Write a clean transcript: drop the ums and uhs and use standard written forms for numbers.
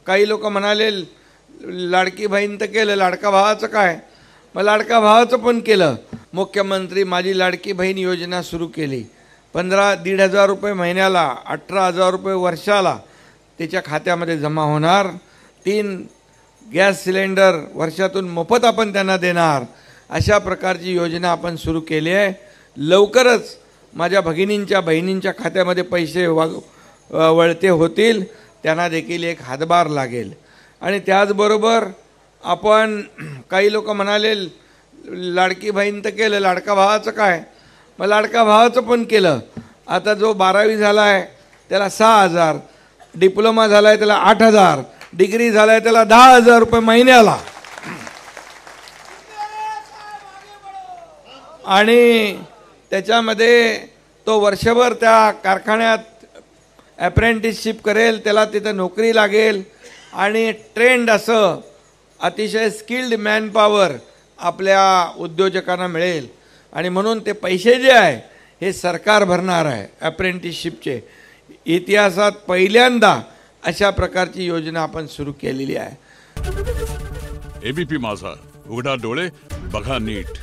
काही लोक म्हणाले लाडकी बहीण तर केलं, लाडका भावाचं काय? मग लाडका भावाचं पण केलं. मुख्यमंत्री माझी लाडकी बहीण योजना सुरू केली. 1,500 रुपये महिन्याला, 18,000 रुपये वर्षाला त्याच्या खात्यामध्ये जमा होणार. 3 गॅस सिलेंडर वर्षातून मोफत आपण त्यांना देणार. अशा प्रकारची योजना आपण सुरू केली आहे. लवकरच माझ्या भगिनींच्या बहिणींच्या खात्यामध्ये पैसे वळते होतील, त्यांना देखील एक हातभार लागेल. आणि त्याचबरोबर आपण काही लोक म्हणाले लाडकी बहीण तर केलं, लाडका भावाचं काय? मग लाडका भावाचं पण केलं. आता जो 12वी झाला आहे त्याला 6,000, डिप्लोमा झाला आहे त्याला 8,000, डिग्री झाला आहे त्याला 10,000 रुपये महिन्याला. आणि त्याच्यामध्ये तो वर्षभर त्या कारखान्यात अप्रेंटिसशिप करेल, त्याला तिथं नोकरी लागेल आणि ट्रेंड असं अतिशय स्किल्ड मॅनपॉवर आपल्या उद्योजकांना मिळेल. आणि म्हणून ते पैसे जे आहे हे सरकार भरणार आहे अप्रेंटिसशिपचे. इतिहासात पहिल्यांदा अशा प्रकारची योजना आपण सुरू केलेली आहे. एबीपी माझा, उघडा डोळे बघा नीट.